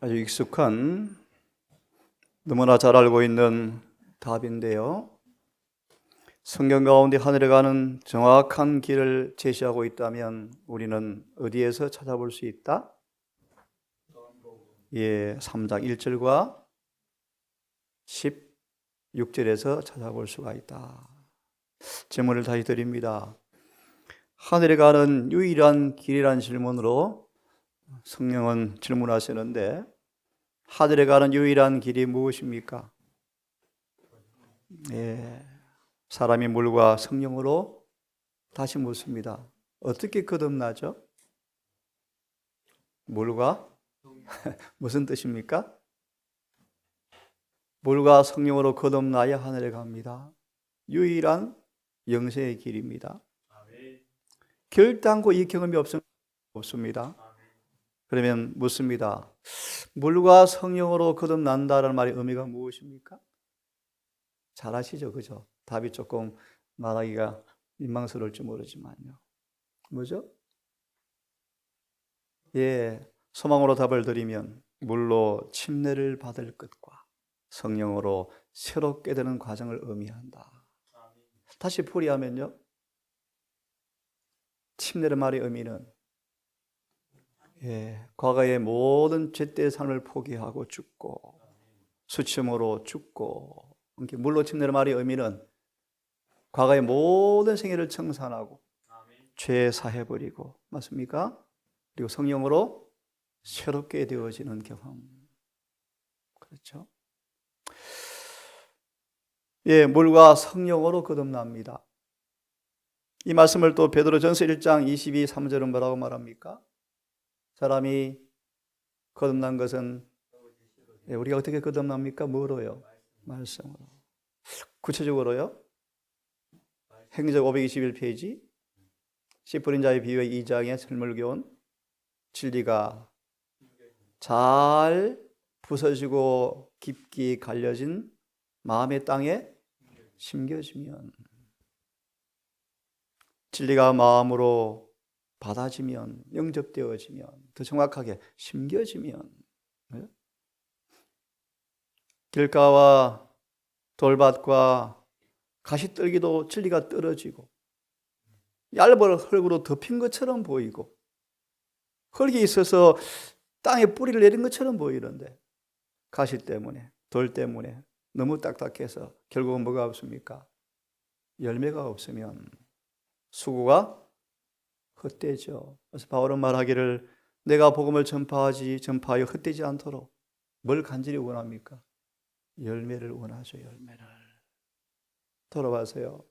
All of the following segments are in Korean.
아주 익숙한, 너무나 잘 알고 있는 답인데요. 성경 가운데 하늘에 가는 정확한 길을 제시하고 있다면 우리는 어디에서 찾아볼 수 있다? 3장 1절과 16절에서 찾아볼 수가 있다. 질문을 다시 드립니다. 하늘에 가는 유일한 길이라는 질문으로 성령은 질문하시는데, 하늘에 가는 유일한 길이 무엇입니까? 사람이 물과 성령으로 다시 묻습니다. 어떻게 거듭나죠? 물과 무슨 뜻입니까? 물과 성령으로 거듭나야 하늘에 갑니다. 유일한 영생의 길입니다. 결단코 이 경험이 없습니다. 그러면 묻습니다. 물과 성령으로 거듭난다는 말의 의미가 무엇입니까? 잘 아시죠? 그죠? 답이 조금 말하기가 민망스러울지 모르지만요. 뭐죠? 소망으로 답을 드리면 물로 침례를 받을 것과 성령으로 새롭게 되는 과정을 의미한다. 다시 풀이하면요. 침례의 말의 의미는 과거의 모든 죄대의 삶을 포기하고 죽고 수침으로 죽고, 물로 침례의 말의 의미는 과거의 모든 생애를 청산하고 죄 사해버리고, 맞습니까? 그리고 성령으로 새롭게 되어지는 경험. 그렇죠? 물과 성령으로 거듭납니다. 이 말씀을 또 베드로전서 1장 22, 3절은 뭐라고 말합니까? 사람이 거듭난 것은 우리가 어떻게 거듭납니까? 뭐로요? 말씀으로. 구체적으로요? 행적 521페이지 씨 뿌린 자의 비유의 2장의 설물교훈, 진리가 잘 부서지고 깊이 갈려진 마음의 땅에 심겨지면, 진리가 마음으로 받아지면, 영접되어지면, 더 정확하게 심겨지면, 길가와 돌밭과 가시떨기도 진리가 떨어지고 얇은 흙으로 덮인 것처럼 보이고, 흙이 있어서 땅에 뿌리를 내린 것처럼 보이는데 가시 때문에, 돌 때문에 너무 딱딱해서 결국은 뭐가 없습니까? 열매가 없으면 수고가 헛되죠. 그래서 바울은 말하기를 내가 복음을 전파하여 헛되지 않도록 뭘 간절히 원합니까? 열매를 원하죠. 열매를. 돌아와서요.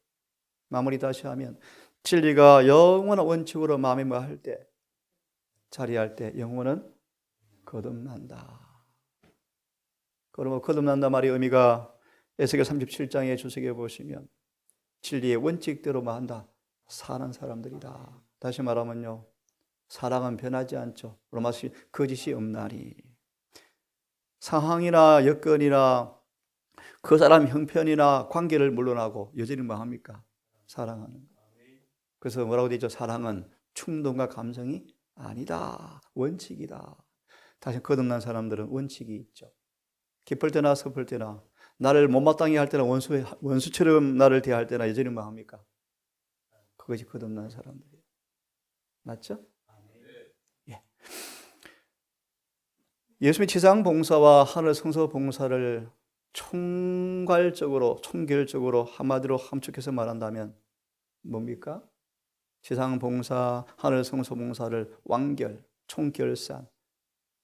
마무리 다시 하면 진리가 영원한 원칙으로 마음에 뭐할 때, 자리할 때 영혼은 거듭난다. 그러면 거듭난다 말의 의미가 에스겔 37장의 주석에 보시면 진리의 원칙대로 뭐한다? 사는 사람들이다. 다시 말하면요, 사랑은 변하지 않죠. 로마서 거짓이 없나니. 상황이나 여건이나 그 사람 형편이나 관계를 물러나고 여전히 뭐 합니까? 사랑하는 거. 그래서 뭐라고 되죠? 사랑은 충동과 감정이 아니다. 원칙이다. 다시 거듭난 사람들은 원칙이 있죠. 기쁠 때나 슬플 때나, 나를 못마땅히 할 때나 원수처럼 나를 대할 때나 여전히 뭐 합니까? 그것이 거듭난 사람들이에요. 맞죠? 예수님의 지상 봉사와 하늘 성소 봉사를 총결적으로 한마디로 함축해서 말한다면 뭡니까? 지상 봉사, 하늘 성소 봉사를 완결, 총결산,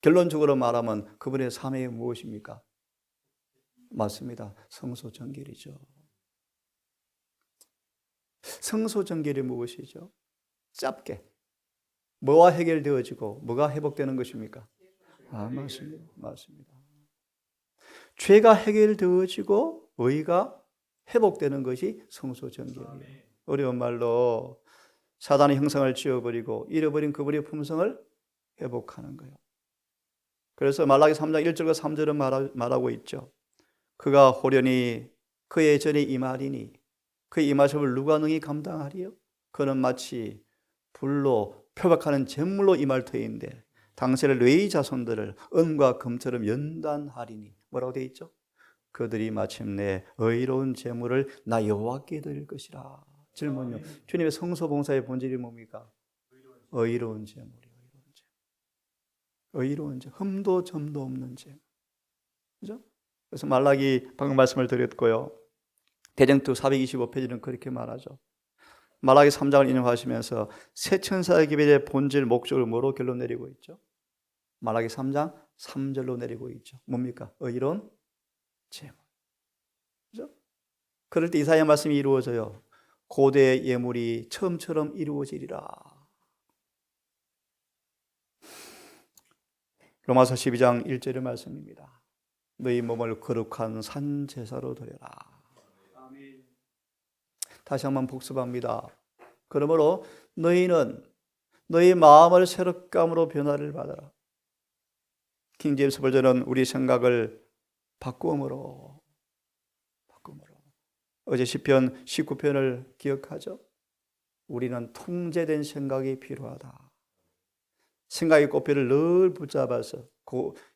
결론적으로 말하면 그분의 삶이 무엇입니까? 맞습니다. 성소 정결이죠. 성소 정결이 무엇이죠? 짧게 뭐가 해결되어지고 뭐가 회복되는 것입니까? 맞습니다. 죄가 해결되어지고 의가 회복되는 것이 성소 정결이에요. 어려운 말로 사단의 형상을 지워버리고 잃어버린 그분의 품성을 회복하는 거예요. 그래서 말라기 3장 1절과 3절은 말하고 있죠. 그가 호련히 그의 전에 임하리니 그의 임하심을 누가 능히 감당하리요? 그는 마치 불로 표백하는 잿물로 임할 터인데 당신의 레위 자손들을 은과 금처럼 연단하리니 뭐라고 되어 있죠? 그들이 마침내 의로운 제물을 나 여호와께 드릴 것이라. 질문요. 주님의 성소 봉사의 본질이 뭡니까? 의로운 제물이요. 의로운 제물. 흠도 점도 없는 제물. 그죠? 그래서 말라기 방금 말씀을 드렸고요. 대정투 425페이지는 그렇게 말하죠. 말라기 3장을 인용하시면서 새 천사의 기별의 본질 목적을 뭐로 결론 내리고 있죠? 말라기 3장 3절로 내리고 있죠. 뭡니까? 의로운 제물. 그죠? 그럴 때 이사야 말씀이 이루어져요. 고대의 예물이 처음처럼 이루어지리라. 로마서 12장 1절의 말씀입니다. 너희 몸을 거룩한 산 제사로 드려라. 다시 한번 복습합니다. 그러므로 너희는 너희 마음을 새롭감으로 변화를 받아라. 킹제임스 버전은 우리 생각을 바꿈으로. 어제 시편 19편을 기억하죠? 우리는 통제된 생각이 필요하다. 생각의 꽃피를 늘 붙잡아서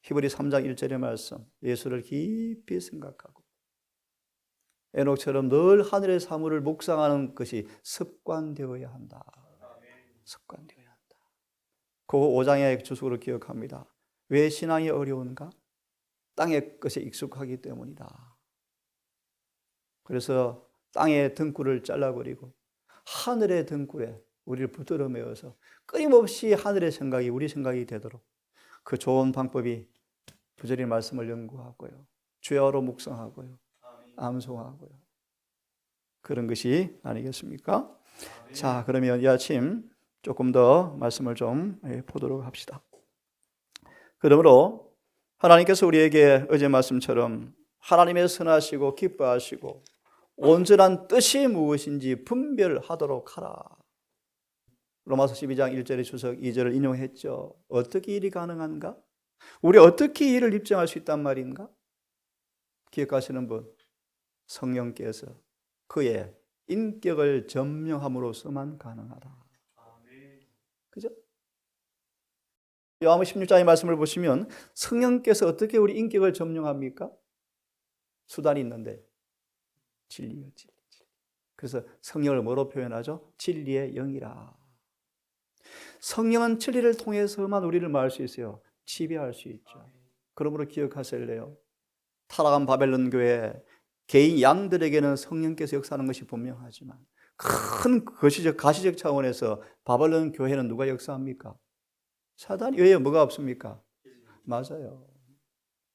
히브리 3장 1절의 말씀, 예수를 깊이 생각하고 에녹처럼 늘 하늘의 사물을 묵상하는 것이 습관되어야 한다. 습관되어야 한다. 그 5장의 주석으로 기억합니다. 왜 신앙이 어려운가? 땅의 것에 익숙하기 때문이다. 그래서 땅의 등굴을 잘라버리고 하늘의 등굴에 우리를 붙들어 메어서 끊임없이 하늘의 생각이 우리 생각이 되도록 그 좋은 방법이 부절히 말씀을 연구하고요. 주야로 묵상하고요. 암송하고요. 그런 것이 아니겠습니까? 자, 그러면 이 아침 조금 더 말씀을 좀 보도록 합시다. 그러므로 하나님께서 우리에게 어제 말씀처럼 하나님의 선하시고 기뻐하시고 온전한 뜻이 무엇인지 분별하도록 하라. 로마서 12장 1절의 주석 2절을 인용했죠. 어떻게 일이 가능한가? 우리 어떻게 일을 입증할 수 있단 말인가? 기억하시는 분, 성령께서 그의 인격을 점령함으로써만 가능하다. 그죠? 요한복음 16장의 말씀을 보시면 성령께서 어떻게 우리 인격을 점령합니까? 수단이 있는데 진리요, 진리. 그래서 성령을 뭐로 표현하죠? 진리의 영이라. 성령은 진리를 통해서만 우리를 말할 수 있어요. 지배할 수 있죠. 그러므로 기억하실래요? 타락한 바벨론 교회 개인 양들에게는 성령께서 역사하는 것이 분명하지만 큰 거시적 가시적 차원에서 바벨론 교회는 누가 역사합니까? 사단이. 왜요? 뭐가 없습니까? 맞아요.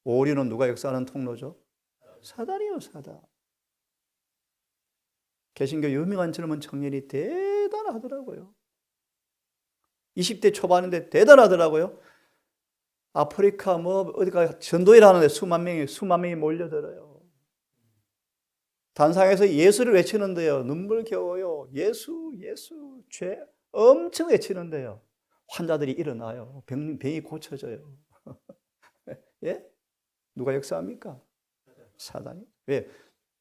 오류는 누가 역사하는 통로죠? 사단이요, 사단. 개신교 유명한 젊은 청년이 대단하더라고요. 20대 초반인데 대단하더라고요. 아프리카 어디가 전도회를 하는데 수만 명이 몰려들어요. 단상에서 예수를 외치는데요. 눈물겨워요. 예수, 죄 엄청 외치는데요. 환자들이 일어나요. 병이 고쳐져요. 예? 누가 역사합니까? 사단이. 왜?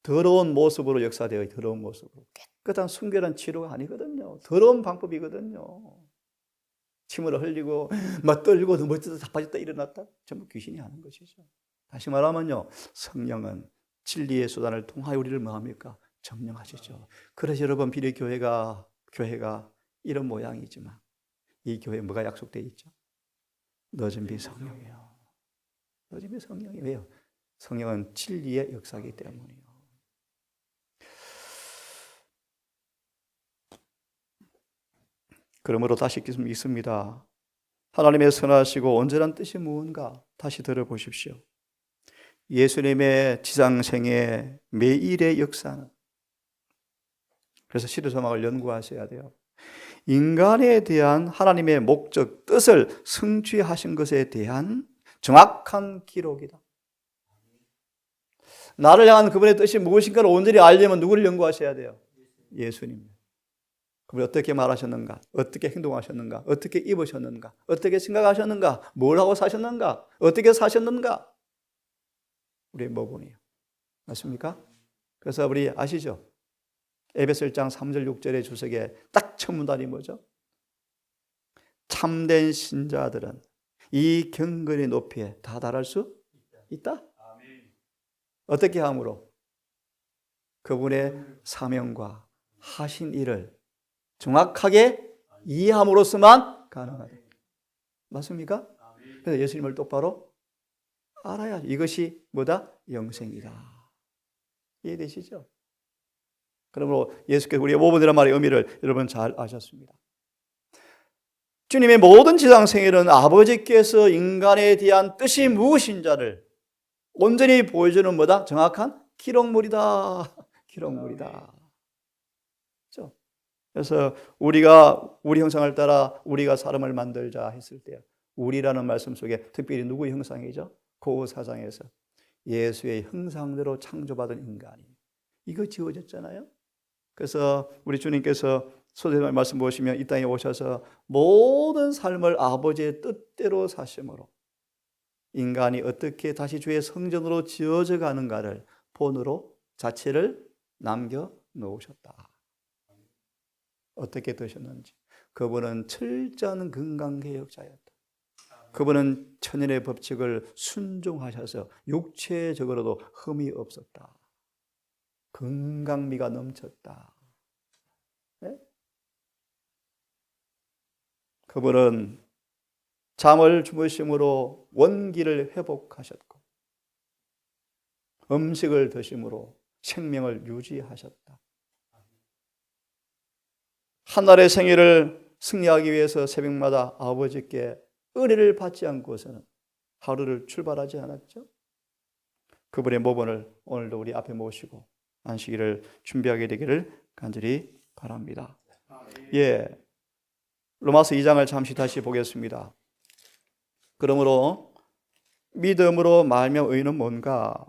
더러운 모습으로 역사되어요. 더러운 모습으로. 깨끗한 순결한 치료가 아니거든요. 더러운 방법이거든요. 침을 흘리고 막 떨고 넘어졌다 자빠졌다 일어났다. 전부 귀신이 하는 것이죠. 다시 말하면요. 성령은 진리의 수단을 통하여 우리를 뭐합니까? 점령하시죠. 그래서 여러분 비례 교회가 이런 모양이지만 이 교회에 뭐가 약속되어 있죠? 너준비 성령이요. 너준비 성령이 왜요? 성령은 진리의 역사이기 때문이요. 그러므로 다시 믿습니다. 하나님의 선하시고 온전한 뜻이 무엇인가 다시 들어보십시오. 예수님의 지상생의 매일의 역사는, 그래서 시대소망을 연구하셔야 돼요. 인간에 대한 하나님의 목적, 뜻을 성취하신 것에 대한 정확한 기록이다. 나를 향한 그분의 뜻이 무엇인가를 온전히 알려면 누구를 연구하셔야 돼요? 예수님. 그분이 어떻게 말하셨는가? 어떻게 행동하셨는가? 어떻게 입으셨는가? 어떻게 생각하셨는가? 뭘 하고 사셨는가? 어떻게 사셨는가? 우리의 모범이에요. 맞습니까? 그래서 우리 아시죠? 에베소 1장 3절 6절의 주석에 딱 첫 문단이 뭐죠? 참된 신자들은 이 경건의 높이에 다다를 수 있다? 어떻게 함으로? 그분의 사명과 하신 일을 정확하게 이해함으로써만 가능하다. 맞습니까? 그래서 예수님을 똑바로 알아야 이것이 뭐다? 영생이다. 이해되시죠? 그러므로 예수께서 우리의 모범이라는 말의 의미를 여러분 잘 아셨습니다. 주님의 모든 지상 생애는 아버지께서 인간에 대한 뜻이 무엇인지를 온전히 보여주는 뭐다? 정확한 기록물이다. 기록물이다. 그렇죠? 그래서 우리가 우리 형상을 따라 우리가 사람을 만들자 했을 때 우리라는 말씀 속에 특별히 누구의 형상이죠? 고사장에서 예수의 형상대로 창조받은 인간이 이거 지어졌잖아요. 그래서 우리 주님께서 소대의 말씀 보시면 이 땅에 오셔서 모든 삶을 아버지의 뜻대로 사심으로 인간이 어떻게 다시 주의 성전으로 지어져 가는가를 본으로 자체를 남겨 놓으셨다. 어떻게 되셨는지. 그분은 철저한 건강개혁자였다. 그분은 천연의 법칙을 순종하셔서 육체적으로도 흠이 없었다. 건강미가 넘쳤다. 네? 그분은 잠을 주무심으로 원기를 회복하셨고 음식을 드심으로 생명을 유지하셨다. 한날의 생애를 승리하기 위해서 새벽마다 아버지께 은혜를 받지 않고서는 하루를 출발하지 않았죠. 그분의 모범을 오늘도 우리 앞에 모시고 안식일을 준비하게 되기를 간절히 바랍니다. 예, 로마서 2장을 잠시 다시 보겠습니다. 그러므로 믿음으로 말하며 의는 뭔가?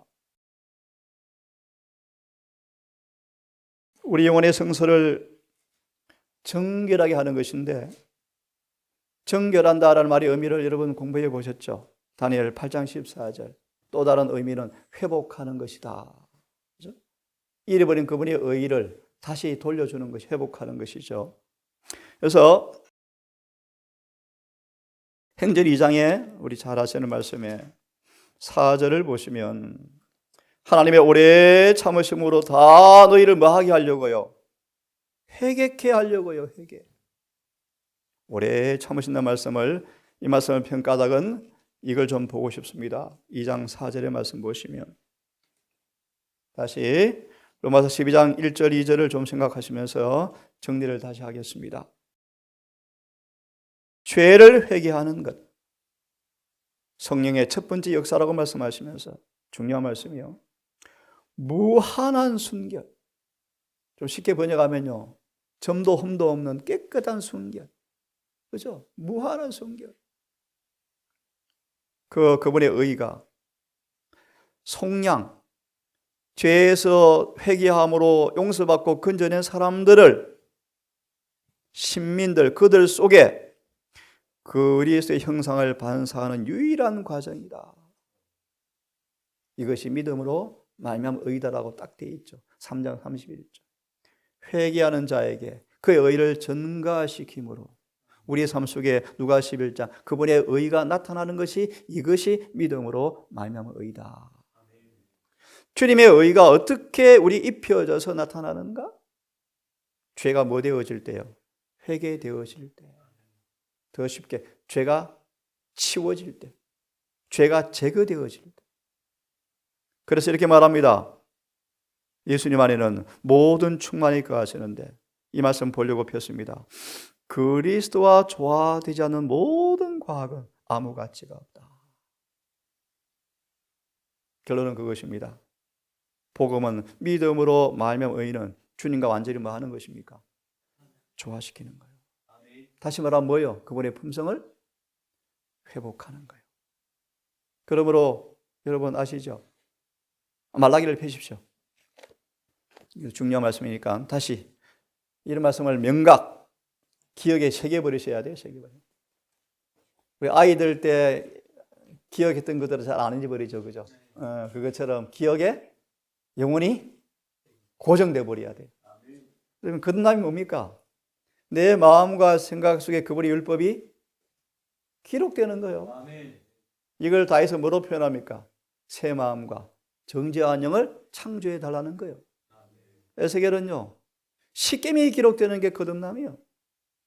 우리 영혼의 성소를 정결하게 하는 것인데 정결한다라는 말의 의미를 여러분 공부해 보셨죠? 다니엘 8장 14절. 또 다른 의미는 회복하는 것이다. 그렇죠? 잃어버린 그분의 의의를 다시 돌려주는 것이 회복하는 것이죠. 그래서 행전 2장에 우리 잘 아시는 말씀에 4절을 보시면 하나님의 오래 참으심으로 다 너희를 뭐하게 하려고요? 회개케 하려고요. 회개. 오래 참으신다는 말씀을 이 말씀을 편 까닭은 이걸 좀 보고 싶습니다. 2장 4절의 말씀 보시면 다시 로마서 12장 1절 2절을 좀 생각하시면서 정리를 다시 하겠습니다. 죄를 회개하는 것, 성령의 첫 번째 역사라고 말씀하시면서 중요한 말씀이요. 무한한 순결, 좀 쉽게 번역하면요, 점도 흠도 없는 깨끗한 순결, 그죠? 무한한 순결. 그분의 의가 속량, 죄에서 회개함으로 용서받고 건져낸 사람들을, 신민들, 그들 속에 그리스도의 형상을 반사하는 유일한 과정이다. 이것이 믿음으로 말미암아 의다라고 딱 되어 있죠. 3장 31절. 회개하는 자에게 그의 의를 전가시킴으로 우리의 삶 속에 누가 11장 그분의 의가 나타나는 것이 이것이 믿음으로 말미암아 의다. 주님의 의가 어떻게 우리 입혀져서 나타나는가? 죄가 뭐 되어질 때요? 회개되어질 때. 더 쉽게 죄가 치워질 때, 죄가 제거되어질 때. 그래서 이렇게 말합니다. 예수님 안에는 모든 충만이 거하시는데 이 말씀 보려고 폈습니다. 그리스도와 조화되지 않는 모든 과학은 아무 가치가 없다. 결론은 그것입니다. 복음은 믿음으로 말하면 의인은 주님과 완전히 뭐 하는 것입니까? 조화시키는 거예요. 다시 말하면 뭐예요? 그분의 품성을 회복하는 거예요. 그러므로 여러분 아시죠? 말라기를 펴십시오. 이거 중요한 말씀이니까 다시 이런 말씀을 명각 기억에 새겨버리셔야 돼요. 새겨버려. 우리 아이들 때 기억했던 것들을 잘 안 잊어버리죠. 그죠? 그것처럼 기억에 영원히 고정돼 버려야 돼요. 그러면 거듭남이 뭡니까? 내 마음과 생각 속에 그분의 율법이 기록되는 거예요. 이걸 다 해서 뭐로 표현합니까? 새 마음과 정죄한 영을 창조해 달라는 거예요. 에스겔은요, 십계명이 기록되는 게 거듭남이에요.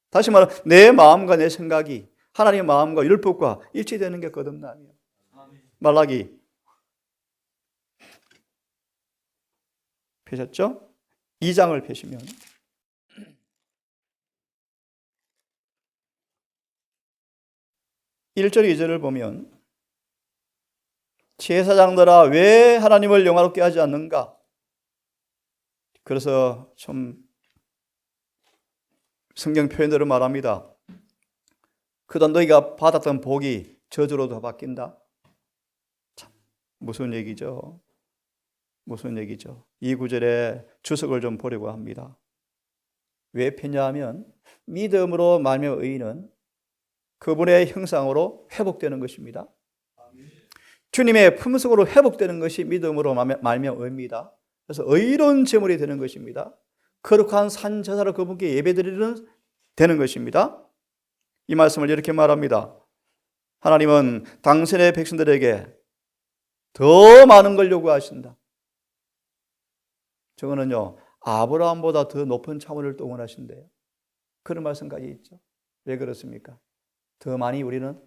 다시 말하면 내 마음과 내 생각이 하나님의 마음과 율법과 일치되는 게 거듭남이에요. 말라기 펴셨죠? 2장을 펴시면 1절 2절을 보면 제사장들아 왜 하나님을 영화롭게 하지 않는가? 그래서 좀 성경 표현대로 말합니다. 그동안 너희가 받았던 복이 저주로도 바뀐다. 참, 무슨 얘기죠? 무슨 얘기죠? 이 구절에 주석을 좀 보려고 합니다. 왜 폈냐하면 믿음으로 말미암아 의인은 그분의 형상으로 회복되는 것입니다. 주님의 품속으로 회복되는 것이 믿음으로 말미암아 의입니다. 그래서 의로운 제물이 되는 것입니다. 거룩한 산 제사로 그분께 예배드리는 되는 것입니다. 이 말씀을 이렇게 말합니다. 하나님은 당신의 백성들에게 더 많은 걸 요구하신다. 저거는요, 아브라함보다 더 높은 차원을 또 원하신대요. 그런 말씀까지 있죠. 왜 그렇습니까? 더 많이 우리는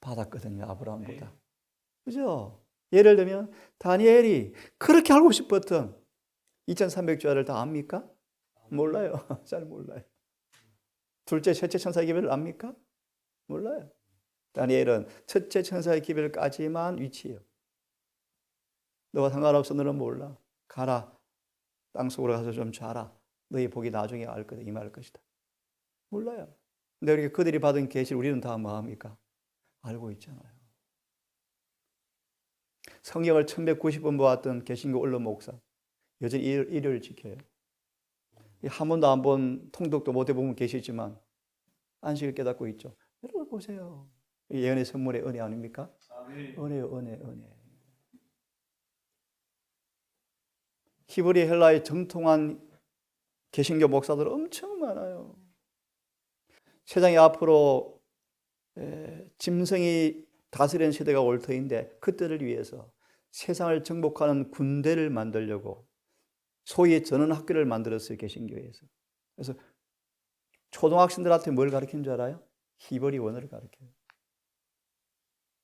받았거든요, 아브라함보다. 그죠? 예를 들면 다니엘이 그렇게 알고 싶었던 2300조화를 다 압니까? 몰라요. 잘 몰라요. 둘째, 셋째 천사의 기별을 압니까? 몰라요. 다니엘은 첫째 천사의 기별까지만 위치해요. 너와 상관없어, 너는 몰라. 가라. 땅속으로 가서 좀 자라. 너희 복이 나중에 알 거다. 임할 것이다. 몰라요. 근데 이렇게 그들이 받은 계시를 우리는 다 뭐합니까? 알고 있잖아요. 성경을 1190번 보았던 개신교 언론 목사 여전히 일요일 지켜요. 한 번도 안 본 통독도 못 해보면 계시지만 안식을 깨닫고 있죠. 여러분 보세요. 예언의 선물의 은혜 아닙니까? 은혜요, 은혜. 히브리 헬라의 정통한 개신교 목사들 엄청 많아요. 세상에 앞으로 짐승이 다스리는 시대가 올 터인데 그때를 위해서 세상을 정복하는 군대를 만들려고 소위 전원학교를 만들었어요. 개신교에서. 그래서 초등학생들한테 뭘 가르치는 줄 알아요? 히브리 원어를 가르쳐요.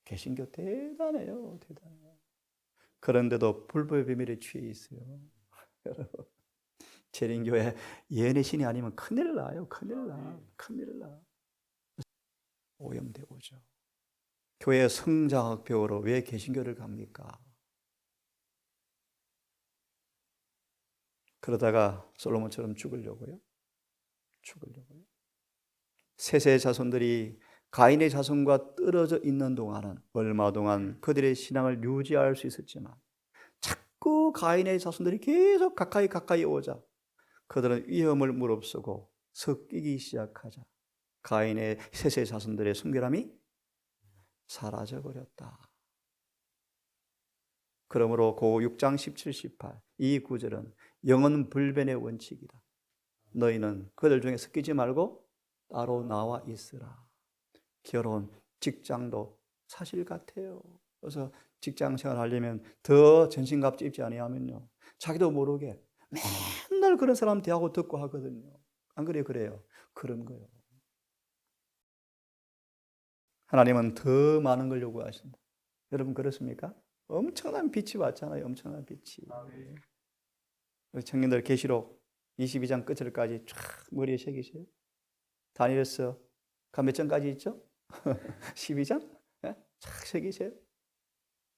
개신교 대단해요. 대단해요. 그런데도 불법의 비밀에 취해 있어요. 여러분, 재림교회 예언의 신이 아니면 큰일 나요. 큰일 나. 오염되고죠. 교회 성장학 배우러 왜 개신교를 갑니까? 그러다가 솔로몬처럼 죽으려고요. 셋의 자손들이 가인의 자손과 떨어져 있는 동안은 얼마 동안 그들의 신앙을 유지할 수 있었지만 자꾸 가인의 자손들이 계속 가까이 오자 그들은 위험을 무릅쓰고 섞이기 시작하자 가인의 셋의 자손들의 순결함이 사라져버렸다. 그러므로 고 6장 17, 18 이 구절은 영원 불변의 원칙이다. 너희는 그들 중에 섞이지 말고 따로 나와 있으라. 결혼, 직장도 사실 같아요. 그래서 직장 생활 하려면 더 전신갑주 입지 아니하면요 자기도 모르게 맨날 그런 사람 대하고 듣고 하거든요. 안 그래요? 그래요. 그런 거예요. 하나님은 더 많은 걸 요구하신다. 여러분 그렇습니까? 엄청난 빛이 왔잖아요. 엄청난 빛이. 청년들 계시록 22장 끝을까지 쫙 머리에 새기세요. 다니엘서 몇 장까지 있죠? 12장? 쫙 새기세요.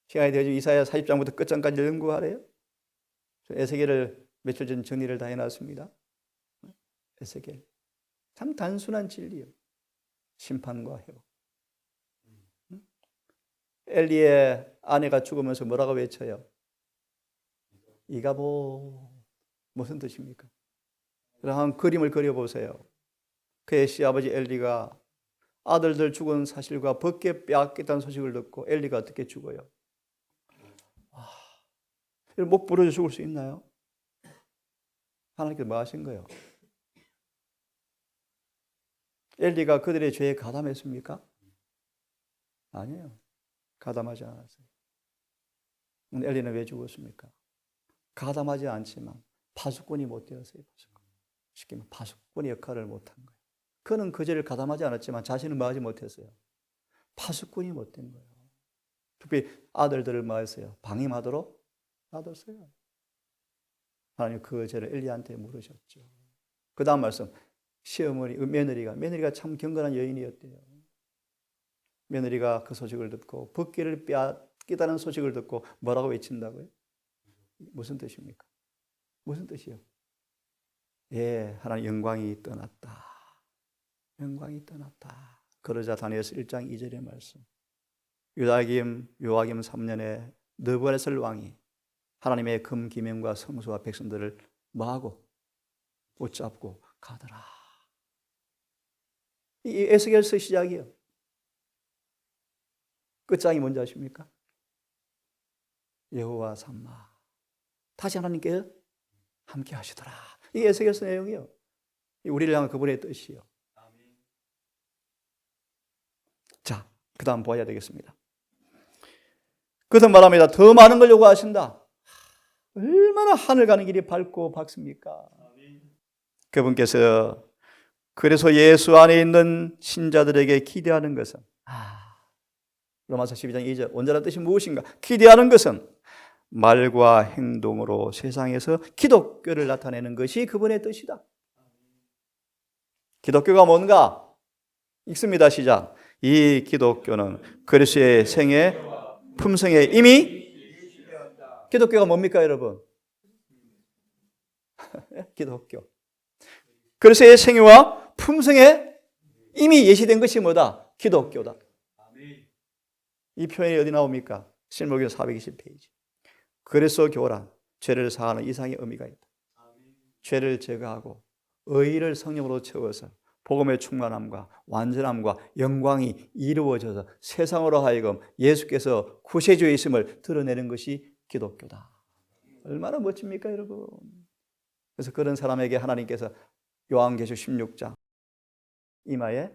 시간이 되어지면 이사야 40장부터 끝장까지 연구하래요. 에스겔을 며칠 전 정리를 다 해놨습니다. 에스겔. 참 단순한 진리요. 심판과 회복. 엘리의 아내가 죽으면서 뭐라고 외쳐요? 이가보. 무슨 뜻입니까? 한 그림을 그려보세요. 그의 시아버지 엘리가 아들들 죽은 사실과 벗게 빼앗겼다는 소식을 듣고 엘리가 어떻게 죽어요? 목 부러져 죽을 수 있나요? 하나님께서 뭐 하신 거예요? 엘리가 그들의 죄에 가담했습니까? 아니에요. 가담하지 않았어요. 엘리는 왜 죽었습니까? 가담하지 않지만 파수꾼이 못 되었어요. 쉽게 말하면 파수꾼의 역할을 못한 거예요. 그는 그 죄를 가담하지 않았지만 자신은 뭐하지 못했어요. 파수꾼이 못된 거예요. 특히 아들들을 뭐했어요? 방임하도록 놔뒀어요. 하나님 그 죄를 엘리한테 물으셨죠. 그 다음 말씀, 시어머니, 며느리가 참 경건한 여인이었대요. 며느리가 그 소식을 듣고 벗기를 빼앗기다는 소식을 듣고 뭐라고 외친다고요? 무슨 뜻입니까? 무슨 뜻이요? 예, 하나님 영광이 떠났다. 영광이 떠났다. 그러자 다니엘서 1장 2절의 말씀. 요아김 3년에 느부갓네살 왕이 하나님의 금기명과 성소와 백성들을 뭐하고 붙잡고 가더라. 이 에스겔서 시작이요. 끝장이 뭔지 아십니까? 여호와 삼마. 다시 하나님께 함께 하시더라. 이게 에스겔서 내용이요. 우리를 향한 그분의 뜻이요. 자, 그 다음 보아야 되겠습니다. 그래서 말합니다. 더 많은 걸 요구하신다. 얼마나 하늘 가는 길이 밝고 밝습니까? 그분께서 그래서 예수 안에 있는 신자들에게 기대하는 것은 로마서 12장 2절 온전한 뜻이 무엇인가? 기대하는 것은 말과 행동으로 세상에서 기독교를 나타내는 것이 그분의 뜻이다. 기독교가 뭔가? 읽습니다. 시작. 이 기독교는 그리스도의 생애 품성에 이미 기독교가 뭡니까 여러분? 기독교. 그리스도의 생애와 품성에 이미 예시된 것이 뭐다? 기독교다. 이 표현이 어디 나옵니까? 실목의 420페이지. 그리스도 교란, 죄를 사하는 이상의 의미가 있다. 죄를 제거하고 의를 성령으로 채워서 복음의 충만함과 완전함과 영광이 이루어져서 세상으로 하여금 예수께서 구세주에 있음을 드러내는 것이 기독교다. 얼마나 멋집니까 여러분? 그래서 그런 사람에게 하나님께서 요한계시록 16장 이마에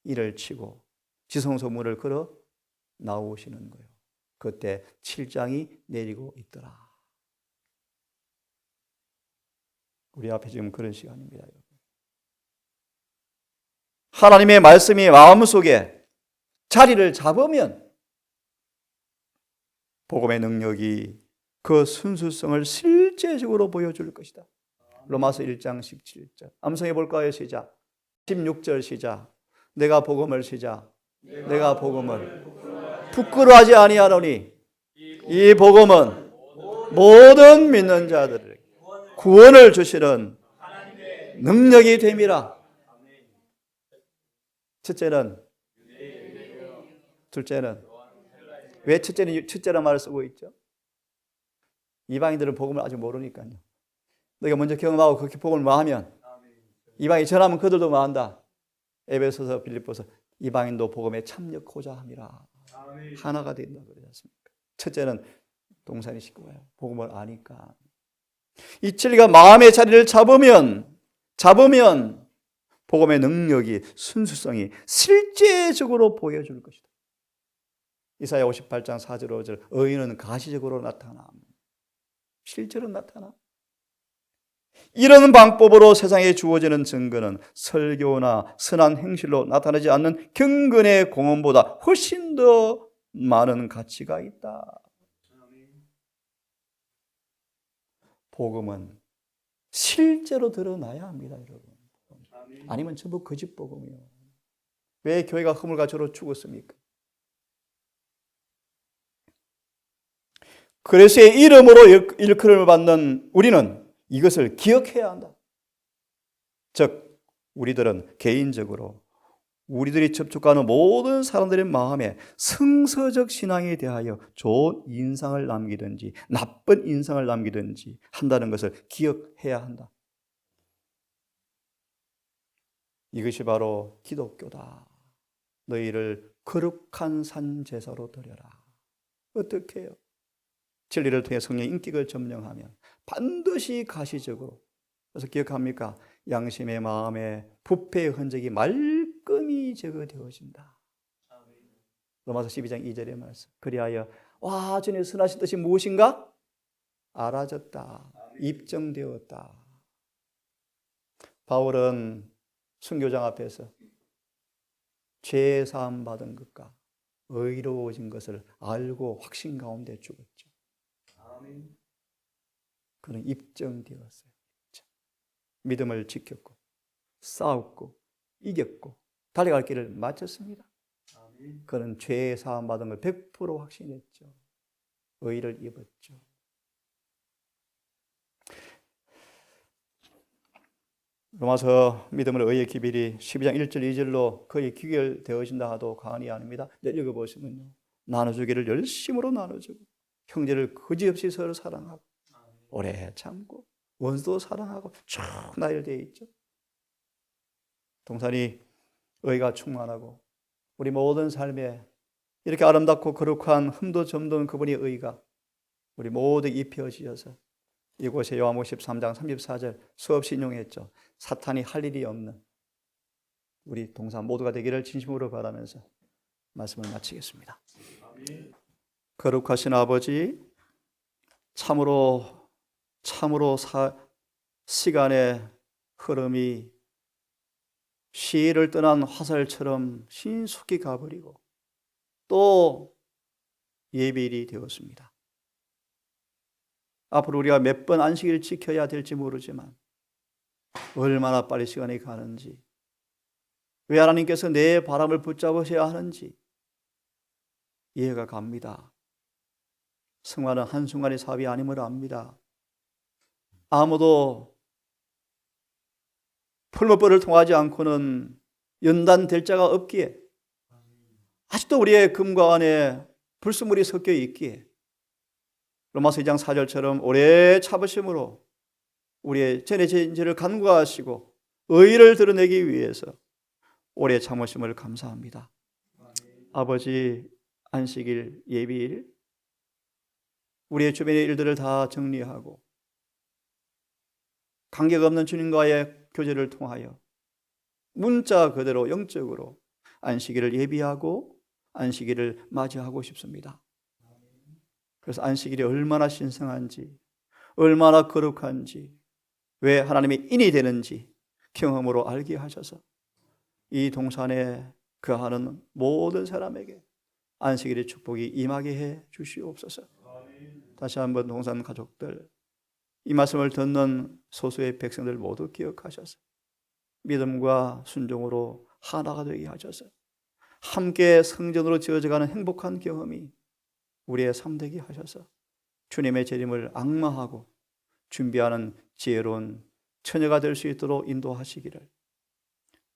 이를 치고 지성소문을 걸어 나오시는 거예요. 그때 7장이 내리고 있더라. 우리 앞에 지금 그런 시간입니다. 여러분. 하나님의 말씀이 마음속에 자리를 잡으면 복음의 능력이 그 순수성을 실제적으로 보여줄 것이다. 로마서 1장 17절 암송해 볼까요? 시작. 16절 시작. 내가 복음을 시작. 내가 복음을 부끄러워하지 아니하노니 이 복음은 모든 믿는 자들에게 구원을 주시는 능력이 됨이라. 첫째는, 둘째는, 왜 첫째란 말을 쓰고 있죠? 이방인들은 복음을 아직 모르니까요. 너희가 먼저 경험하고 그렇게 복음을 뭐하면 이방인이 전하면 그들도 뭐한다. 에베소서 빌립보서 이방인도 복음에 참여하고자 함이라. 하나가 된다 그러지 않습니까? 첫째는 동산이 식구예요. 복음을 아니까. 이 진리가 마음의 자리를 잡으면 복음의 능력이 순수성이 실제적으로 보여줄 것이다. 이사야 58장 4절 5절 의인은 가시적으로 나타나. 실제로 나타나. 이런 방법으로 세상에 주어지는 증거는 설교나 선한 행실로 나타나지 않는 경건의 공헌보다 훨씬 더 많은 가치가 있다. 복음은 실제로 드러나야 합니다, 여러분. 아니면 전부 거짓 복음이요. 왜 교회가 허물과저로 죽었습니까? 그리스도의 이름으로 일컬음을 받는 우리는 이것을 기억해야 한다. 즉 우리들은 개인적으로 우리들이 접촉하는 모든 사람들의 마음에 성서적 신앙에 대하여 좋은 인상을 남기든지 나쁜 인상을 남기든지 한다는 것을 기억해야 한다. 이것이 바로 기독교다. 너희를 거룩한 산 제사로 드려라. 어떻게 해요? 진리를 통해 성령의 인격을 점령하면 반드시 가시적으로. 그래서 기억합니까? 양심의 마음에 부패의 흔적이 말 친히 제거되어진다. 로마서 12장 2절의 말씀. 그리하여 와 주님의 선하신 뜻이 무엇인가? 알아졌다. 입증되었다. 바울은 순교장 앞에서 죄 사함 받은 것과 의로워진 것을 알고 확신 가운데 죽었죠. 그는 입증되었어요. 믿음을 지켰고 싸웠고 이겼고 달려갈 길을 마쳤습니다. 그는 죄 사함 받은 걸 100% 확신했죠. 의를 입었죠. 로마서 믿음을 의의 기별이 12장 1절 2절로 거의 귀결되어진다 하도 과언이 아닙니다. 읽어보시면요, 나눠주기를 열심으로 나눠주고 형제를 거지없이 서로 사랑하고 오래 참고 원수도 사랑하고 쭉 나열되어 있죠. 동산이 의가 충만하고 우리 모든 삶에 이렇게 아름답고 거룩한 흠도 점도 없는 그분의 의가 우리 모두에게 입혀지어서 이곳에 요한복음 13장 34절 수없이 인용했죠. 사탄이 할 일이 없는 우리 동산 모두가 되기를 진심으로 바라면서 말씀을 마치겠습니다. 거룩하신 아버지, 참으로 시간의 흐름이 시일을 떠난 화살처럼 신속히 가버리고 또 예비일이 되었습니다. 앞으로 우리가 몇 번 안식일을 지켜야 될지 모르지만 얼마나 빨리 시간이 가는지, 왜 하나님께서 내 바람을 붙잡으셔야 하는지 이해가 갑니다. 승화는 한순간의 사업이 아님을 압니다. 아무도 풀무불을 통하지 않고는 연단될 자가 없기에, 아직도 우리의 금과 안에 불순물이 섞여 있기에 로마서 2장 4절처럼 오래 참으심으로 우리의 전의 죄를 간구하시고 의를 드러내기 위해서 오래 참으심을 감사합니다. 아버지, 안식일, 예비일, 우리의 주변의 일들을 다 정리하고 관계가 없는 주님과의 교제를 통하여 문자 그대로 영적으로 안식일을 예비하고 안식일을 맞이하고 싶습니다. 그래서 안식일이 얼마나 신성한지, 얼마나 거룩한지, 왜 하나님의 인이 되는지 경험으로 알게 하셔서 이 동산에 거하는 모든 사람에게 안식일의 축복이 임하게 해 주시옵소서. 다시 한번 동산 가족들, 이 말씀을 듣는 소수의 백성들 모두 기억하셔서 믿음과 순종으로 하나가 되게 하셔서 함께 성전으로 지어져가는 행복한 경험이 우리의 삶 되게 하셔서 주님의 재림을 앙망하고 준비하는 지혜로운 처녀가 될 수 있도록 인도하시기를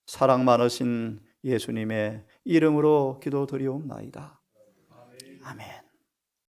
사랑 많으신 예수님의 이름으로 기도드리옵나이다. 아멘.